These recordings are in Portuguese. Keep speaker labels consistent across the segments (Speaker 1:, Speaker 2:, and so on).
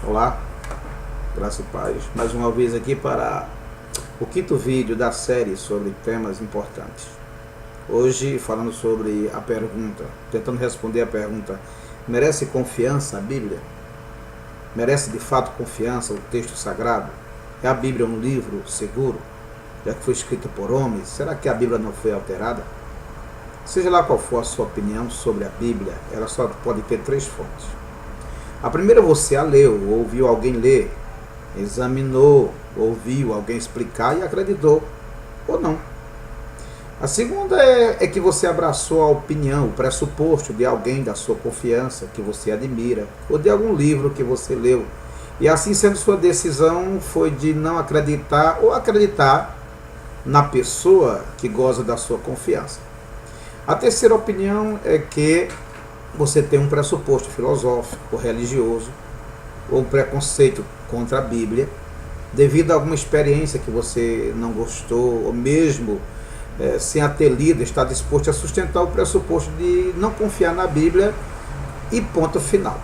Speaker 1: Olá, graça e paz. Mais uma vez aqui para o quinto vídeo da série sobre temas importantes. Hoje falando sobre a pergunta, tentando responder a pergunta: merece confiança a Bíblia? Merece de fato confiança o texto sagrado? É a Bíblia um livro seguro, já que foi escrita por homens? Será que a Bíblia não foi alterada? Seja lá qual for a sua opinião sobre a Bíblia, ela só pode ter três fontes. A primeira você a leu, ouviu alguém ler, examinou, ouviu alguém explicar e acreditou, ou não. A segunda é que você abraçou a opinião, o pressuposto de alguém da sua confiança, que você admira, ou de algum livro que você leu. E assim sendo, sua decisão foi de não acreditar ou acreditar na pessoa que goza da sua confiança. A terceira opinião é que você tem um pressuposto filosófico, ou religioso, ou um preconceito contra a Bíblia, devido a alguma experiência que você não gostou, ou mesmo sem a ter lido, está disposto a sustentar o pressuposto de não confiar na Bíblia e ponto final.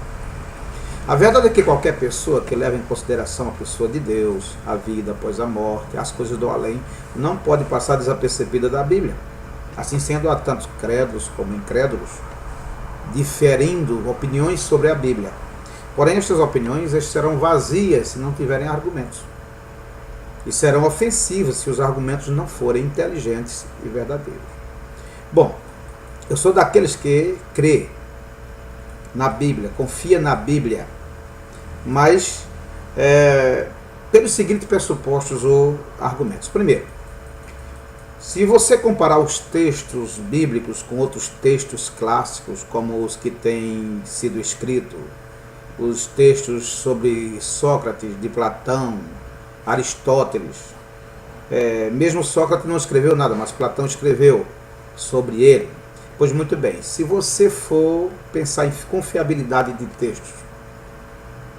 Speaker 1: A verdade é que qualquer pessoa que leva em consideração a pessoa de Deus, a vida após a morte, as coisas do além, não pode passar desapercebida da Bíblia. Assim sendo, há tantos crédulos como incrédulos, diferindo opiniões sobre a Bíblia. Porém, estas opiniões serão vazias se não tiverem argumentos. E serão ofensivas se os argumentos não forem inteligentes e verdadeiros. Bom, eu sou daqueles que crê na Bíblia, confia na Bíblia, mas pelos seguintes pressupostos ou argumentos. Primeiro, se você comparar os textos bíblicos com outros textos clássicos, como os que têm sido escritos, os textos sobre Sócrates, de Platão, Aristóteles, mesmo Sócrates não escreveu nada, mas Platão escreveu sobre ele. Pois muito bem, se você for pensar em confiabilidade de textos,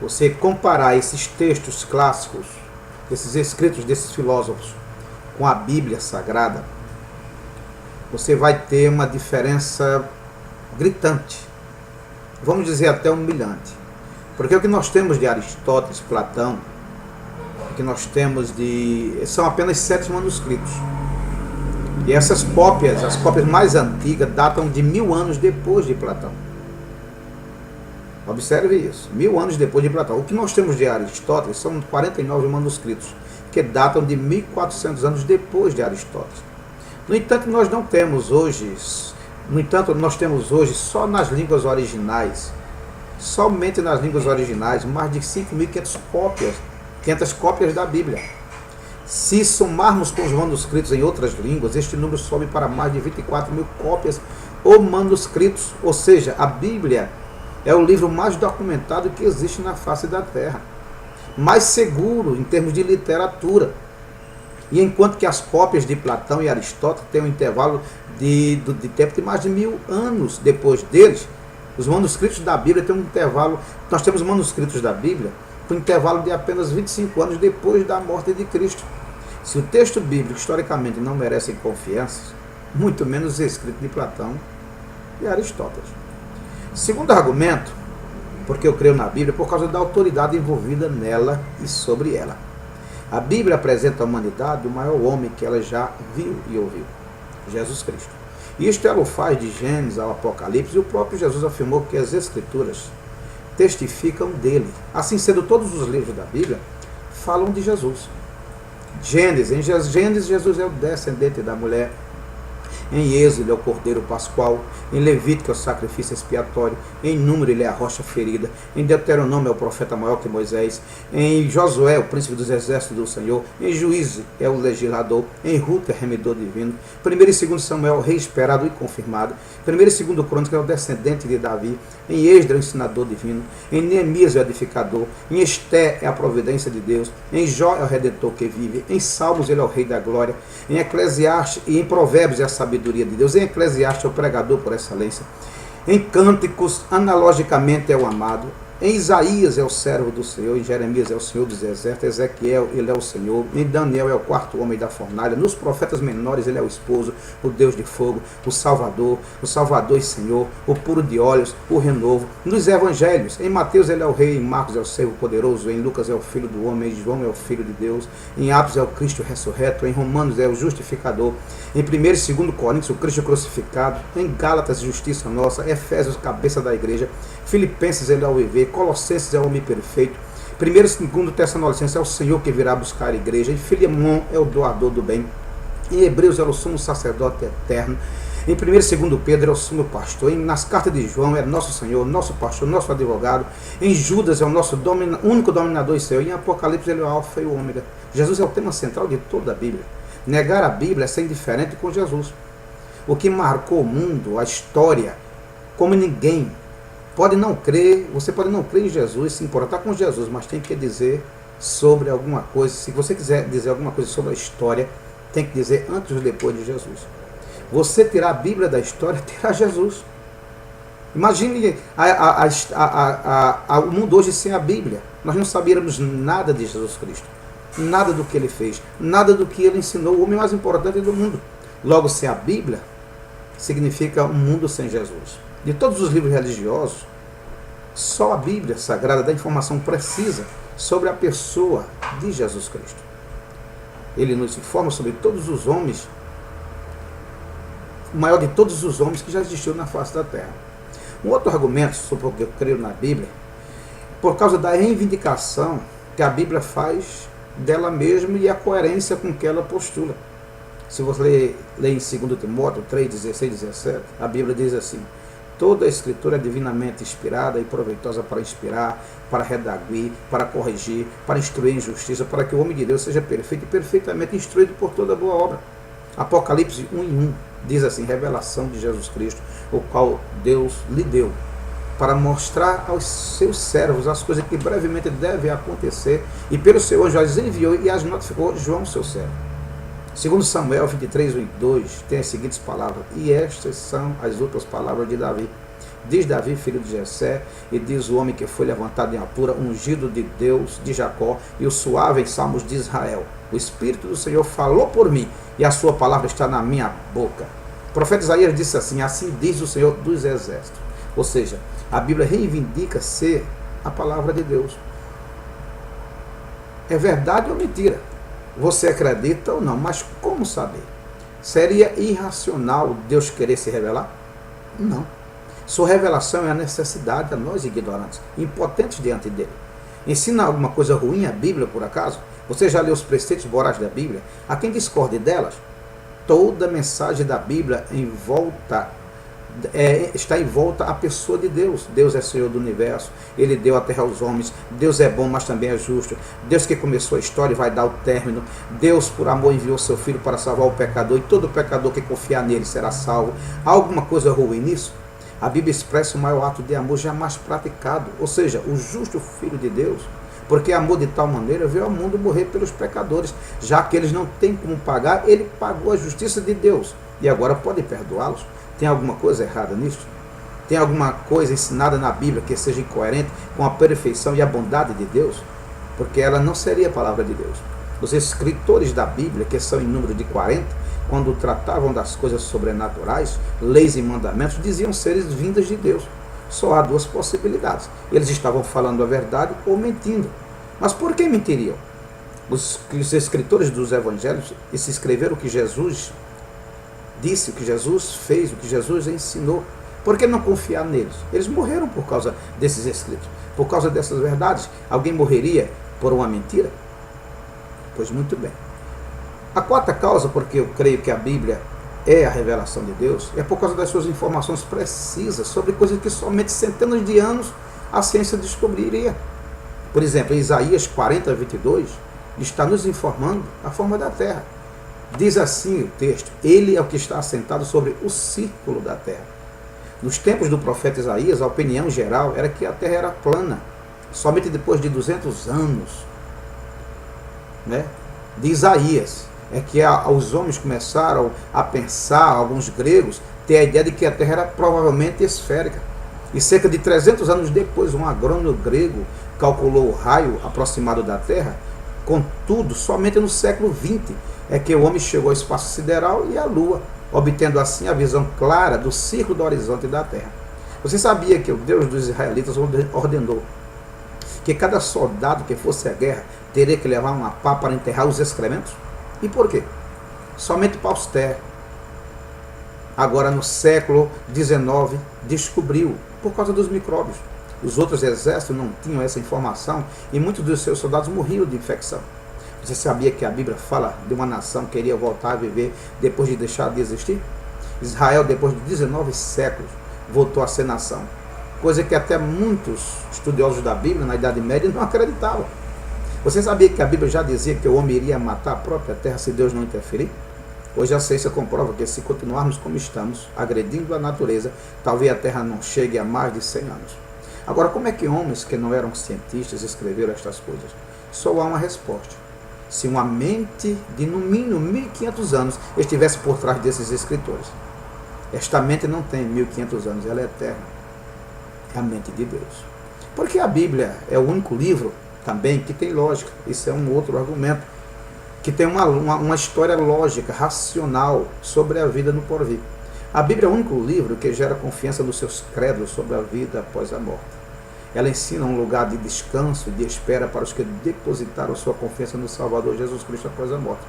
Speaker 1: você comparar esses textos clássicos, esses escritos desses filósofos, com a Bíblia Sagrada, você vai ter uma diferença gritante, vamos dizer até humilhante. Porque o que nós temos de Aristóteles, Platão, o que nós temos são apenas 7 manuscritos. E essas cópias, as cópias mais antigas, datam de 1000 anos depois de Platão. Observe isso, 1000 anos depois de Platão. O que nós temos de Aristóteles são 49 manuscritos, que datam de 1400 anos depois de Aristóteles. No entanto, nós temos hoje só nas línguas originais, somente nas línguas originais, mais de 5.500 cópias da Bíblia. Se somarmos com os manuscritos em outras línguas, este número sobe para mais de 24.000 cópias ou manuscritos. Ou seja, a Bíblia é o livro mais documentado que existe na face da Terra, mais seguro em termos de literatura. E enquanto que as cópias de Platão e Aristóteles têm um intervalo de tempo de mais de 1000 anos depois deles, os manuscritos da Bíblia têm um intervalo. Nós temos manuscritos da Bíblia com um intervalo de apenas 25 anos depois da morte de Cristo. Se o texto bíblico historicamente não merece confiança, muito menos o escrito de Platão e Aristóteles. Segundo argumento, porque eu creio na Bíblia, por causa da autoridade envolvida nela e sobre ela. A Bíblia apresenta à humanidade o maior homem que ela já viu e ouviu, Jesus Cristo. Isto ela o faz de Gênesis ao Apocalipse, e o próprio Jesus afirmou que as Escrituras testificam dele. Assim sendo, todos os livros da Bíblia falam de Jesus. Em Gênesis, Jesus é o descendente da mulher. Em Êxodo, ele é o Cordeiro Pascual. Em Levítico, é o sacrifício expiatório. Em Número, ele é a rocha ferida. Em Deuteronômio, é o profeta maior que Moisés. Em Josué, é o príncipe dos exércitos do Senhor. Em Juízes, é o legislador. Em Ruth, é remedor divino. 1 e 2 Samuel, é o rei esperado e confirmado. 1 e 2 Crônicas, é o descendente de Davi. Em Esdras, é o ensinador divino. Em Neemias, é o edificador. Em Esté, é a providência de Deus. Em Jó, é o redentor que vive. Em Salmos, ele é o rei da glória. Em Eclesiastes e em Provérbios, é a sabedoria de Deus. Em Eclesiastes, é o pregador por excelência. Em Cânticos, analogicamente, é o amado. Em Isaías é o servo do Senhor, em Jeremias é o Senhor dos exércitos, Ezequiel, ele é o Senhor, em Daniel é o quarto homem da fornalha, nos profetas menores ele é o esposo, o Deus de fogo, o Salvador e Senhor, o puro de olhos, o renovo. Nos evangelhos, em Mateus ele é o rei, em Marcos é o servo poderoso, em Lucas é o filho do homem, em João é o filho de Deus, em Atos é o Cristo ressurreto, em Romanos é o justificador, em 1 e 2 Coríntios o Cristo crucificado, em Gálatas justiça nossa, Efésios cabeça da igreja, Filipenses ele é o viver, Colossenses é o homem perfeito, 1 e 2 Tessalonicenses é o Senhor que virá buscar a igreja, em Filemon é o doador do bem, em Hebreus é o sumo sacerdote eterno, em 1 e 2 Pedro é o sumo pastor, nas cartas de João é nosso Senhor, nosso pastor, nosso advogado, em Judas é o nosso único dominador e Senhor, em Apocalipse ele é o alfa e o ômega. Jesus é o tema central de toda a Bíblia. Negar a Bíblia é ser indiferente com Jesus. O que marcou o mundo, a história, como ninguém. Pode não crer, você pode não crer em Jesus, se importar com Jesus, mas tem que dizer sobre alguma coisa. Se você quiser dizer alguma coisa sobre a história, tem que dizer antes ou depois de Jesus. Você tirar a Bíblia da história, tirar Jesus. Imagine o mundo hoje sem a Bíblia. Nós não sabíamos nada de Jesus Cristo, nada do que ele fez, nada do que ele ensinou, o homem mais importante do mundo. Logo, sem a Bíblia, significa um mundo sem Jesus. De todos os livros religiosos, só a Bíblia Sagrada dá informação precisa sobre a pessoa de Jesus Cristo. Ele nos informa sobre todos os homens, o maior de todos os homens que já existiu na face da terra. Um outro argumento sobre o que eu creio na Bíblia, por causa da reivindicação que a Bíblia faz dela mesma e a coerência com que ela postula. Se você ler em 2 Timóteo 3, 16 e 17, a Bíblia diz assim: toda a escritura é divinamente inspirada e proveitosa para inspirar, para redarguir, para corrigir, para instruir em justiça, para que o homem de Deus seja perfeito e perfeitamente instruído por toda boa obra. Apocalipse 1:1 diz assim: revelação de Jesus Cristo, o qual Deus lhe deu, para mostrar aos seus servos as coisas que brevemente devem acontecer, e pelo seu anjo as enviou e as notificou João, seu servo. Segundo Samuel 23, 1 e 2, tem as seguintes palavras: e estas são as outras palavras de Davi. Diz Davi, filho de Jessé, e diz o homem que foi levantado em altura, ungido de Deus, de Jacó, e o suave em salmos de Israel. O Espírito do Senhor falou por mim, e a sua palavra está na minha boca. O profeta Isaías disse assim: assim diz o Senhor dos exércitos. Ou seja, a Bíblia reivindica ser a palavra de Deus. É verdade ou mentira? Você acredita ou não, mas como saber? Seria irracional Deus querer se revelar? Não. Sua revelação é a necessidade a nós ignorantes, impotentes diante dele. Ensina alguma coisa ruim a Bíblia, por acaso? Você já leu os preceitos morais da Bíblia? A quem discorde delas? Toda a mensagem da Bíblia está em volta à pessoa de Deus. Deus é Senhor do universo, Ele deu a terra aos homens, Deus é bom, mas também é justo, Deus que começou a história e vai dar o término, Deus por amor enviou seu Filho para salvar o pecador, e todo pecador que confiar nele será salvo. Há alguma coisa ruim nisso? A Bíblia expressa o maior ato de amor jamais praticado, ou seja, o justo Filho de Deus, porque amor de tal maneira veio ao mundo morrer pelos pecadores, já que eles não têm como pagar, ele pagou a justiça de Deus, e agora pode perdoá-los. Tem alguma coisa errada nisso? Tem alguma coisa ensinada na Bíblia que seja incoerente com a perfeição e a bondade de Deus? Porque ela não seria a palavra de Deus. Os escritores da Bíblia, que são em número de 40, quando tratavam das coisas sobrenaturais, leis e mandamentos, diziam seres vindas de Deus. Só há duas possibilidades: eles estavam falando a verdade ou mentindo. Mas por que mentiriam? Os escritores dos evangelhos se escreveram o que Jesus disse, o que Jesus fez, o que Jesus ensinou. Por que não confiar neles? Eles morreram por causa desses escritos, por causa dessas verdades. Alguém morreria por uma mentira? Pois muito bem. A quarta causa, porque eu creio que a Bíblia é a revelação de Deus, é por causa das suas informações precisas sobre coisas que somente centenas de anos a ciência descobriria. Por exemplo, em Isaías 40, 22, está nos informando a forma da terra. Diz assim o texto: ele é o que está assentado sobre o círculo da terra. Nos tempos do profeta Isaías, a opinião geral era que a terra era plana. Somente depois de 200 anos, de Isaías, é que os homens começaram a pensar, alguns gregos, ter a ideia de que a terra era provavelmente esférica. E cerca de 300 anos depois, um agrônomo grego calculou o raio aproximado da Terra. Contudo, somente no século XX é que o homem chegou ao espaço sideral e à Lua, obtendo assim a visão clara do círculo do horizonte da Terra. Você sabia que o Deus dos israelitas ordenou que cada soldado que fosse à guerra teria que levar uma pá para enterrar os excrementos? E por quê? Somente Pasteur, agora no século XIX, descobriu, por causa dos micróbios. Os outros exércitos não tinham essa informação e muitos dos seus soldados morriam de infecção. Você sabia que a Bíblia fala de uma nação que queria voltar a viver depois de deixar de existir? Israel, depois de 19 séculos, voltou a ser nação. Coisa que até muitos estudiosos da Bíblia, na Idade Média, não acreditavam. Você sabia que a Bíblia já dizia que o homem iria matar a própria terra se Deus não interferir? Hoje a ciência comprova que se continuarmos como estamos, agredindo a natureza, talvez a terra não chegue a mais de 100 anos. Agora, como é que homens que não eram cientistas escreveram estas coisas? Só há uma resposta. Se uma mente de no mínimo 1500 anos estivesse por trás desses escritores. Esta mente não tem 1500 anos, ela é eterna. É a mente de Deus. Porque a Bíblia é o único livro também que tem lógica. Isso é um outro argumento. Que tem uma história lógica, racional sobre a vida no porvir. A Bíblia é o único livro que gera confiança nos seus credos sobre a vida após a morte. Ela ensina um lugar de descanso e de espera para os que depositaram sua confiança no Salvador Jesus Cristo após a morte.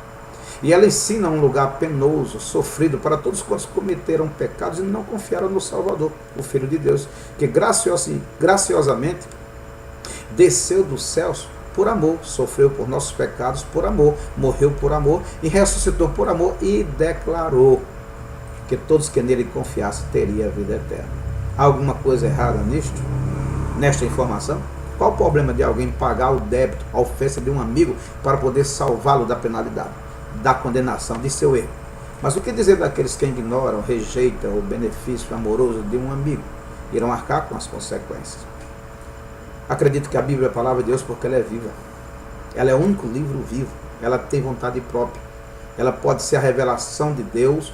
Speaker 1: E ela ensina um lugar penoso, sofrido para todos quantos cometeram pecados e não confiaram no Salvador, o Filho de Deus, que graciosamente desceu dos céus por amor, sofreu por nossos pecados por amor, morreu por amor e ressuscitou por amor e declarou que todos que nele confiassem teriam a vida eterna. Há alguma coisa errada nisto? Nesta informação? Qual o problema de alguém pagar o débito, a ofensa de um amigo para poder salvá-lo da penalidade, da condenação, de seu erro? Mas o que dizer daqueles que ignoram, rejeitam o benefício amoroso de um amigo? Irão arcar com as consequências. Acredito que a Bíblia é a palavra de Deus porque ela é viva. Ela é o único livro vivo. Ela tem vontade própria. Ela pode ser a revelação de Deus.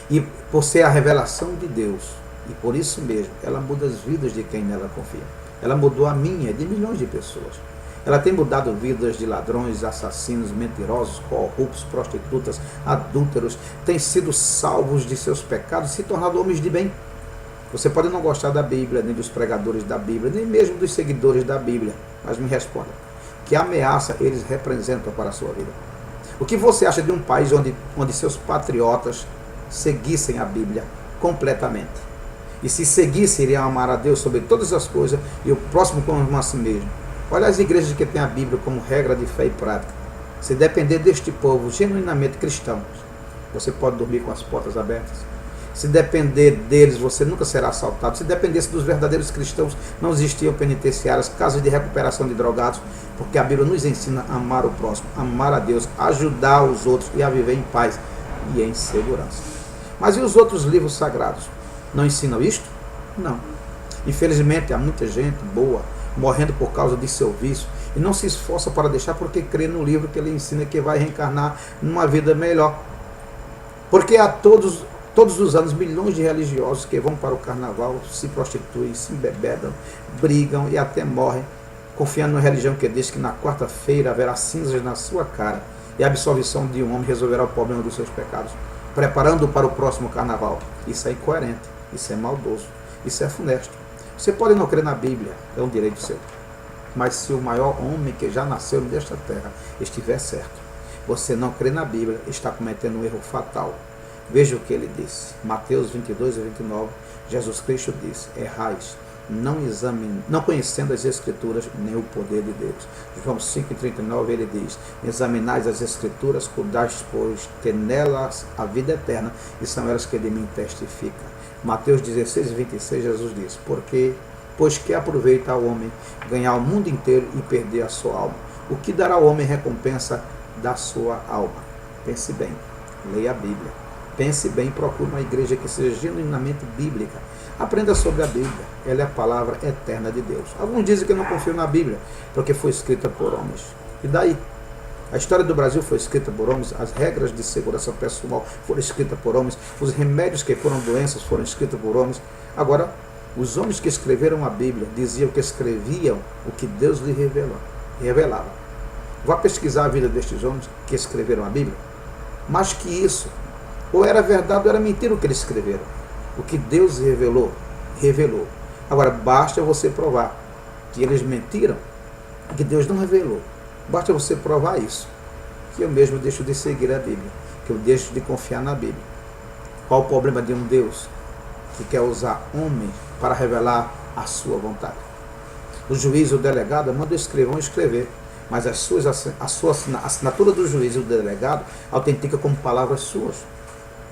Speaker 1: E por ser a revelação de Deus, e por isso mesmo, ela muda as vidas de quem nela confia. Ela mudou a minha e de milhões de pessoas. Ela tem mudado vidas de ladrões, assassinos, mentirosos, corruptos, prostitutas, adúlteros. Têm sido salvos de seus pecados e se tornado homens de bem. Você pode não gostar da Bíblia, nem dos pregadores da Bíblia, nem mesmo dos seguidores da Bíblia. Mas me responda, que ameaça eles representam para a sua vida? O que você acha de um país onde seus patriotas seguissem a Bíblia completamente? E se seguissem, iriam amar a Deus sobre todas as coisas e o próximo como a si mesmo. Olha as igrejas que têm a Bíblia como regra de fé e prática. Se depender deste povo genuinamente cristão, você pode dormir com as portas abertas. Se depender deles, você nunca será assaltado. Se dependesse dos verdadeiros cristãos, não existiam penitenciárias, casas de recuperação de drogados, porque a Bíblia nos ensina a amar o próximo, amar a Deus, ajudar os outros e a viver em paz e em segurança. Mas e os outros livros sagrados? Não ensinam isto? Não. Infelizmente, há muita gente boa morrendo por causa de seu vício e não se esforça para deixar porque crê no livro que ele ensina que vai reencarnar numa vida melhor. Porque há todos os anos milhões de religiosos que vão para o carnaval, se prostituem, se embebedam, brigam e até morrem, confiando na religião que diz que na quarta-feira haverá cinzas na sua cara e a absolvição de um homem resolverá o problema dos seus pecados, preparando-o para o próximo carnaval. Isso é incoerente, isso é maldoso, isso é funesto. Você pode não crer na Bíblia, é um direito seu. Mas se o maior homem que já nasceu nesta terra estiver certo, você não crê na Bíblia, está cometendo um erro fatal. Veja o que ele disse. Mateus 22 e 29, Jesus Cristo disse: errais, não conhecendo as Escrituras nem o poder de Deus. João 5,39 ele diz: examinais as Escrituras, cuidais, pois ter nelas a vida eterna, e são elas que de mim testificam. Mateus 16 e 26 Jesus diz: pois que aproveita ao homem ganhar o mundo inteiro e perder a sua alma? O que dará ao homem recompensa da sua alma? Pense bem, leia a Bíblia. Pense bem, procure uma igreja que seja genuinamente bíblica. Aprenda sobre a Bíblia, ela é a palavra eterna de Deus. Alguns dizem que não confiam na Bíblia, porque foi escrita por homens. E daí? A história do Brasil foi escrita por homens, as regras de segurança pessoal foram escritas por homens, os remédios que foram doenças foram escritos por homens. Agora, Os homens que escreveram a Bíblia diziam que escreviam o que Deus lhe revelava. Vá pesquisar a vida destes homens que escreveram a Bíblia. Mais que isso, ou era verdade ou era mentira o que eles escreveram. O que Deus revelou, revelou. Agora, basta você provar que eles mentiram, que Deus não revelou. Basta você provar isso, que eu mesmo deixo de seguir a Bíblia, que eu deixo de confiar na Bíblia. Qual o problema de um Deus que quer usar homens para revelar a sua vontade? O juiz e o delegado mandam o escrivão escrever, mas a assinatura do juiz e do delegado autentica como palavras suas.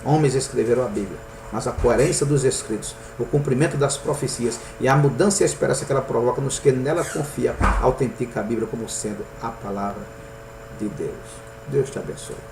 Speaker 1: Homens escreveram a Bíblia, mas a coerência dos escritos, o cumprimento das profecias e a mudança e a esperança que ela provoca nos que nela confia, autentica a Bíblia como sendo a palavra de Deus. Deus te abençoe.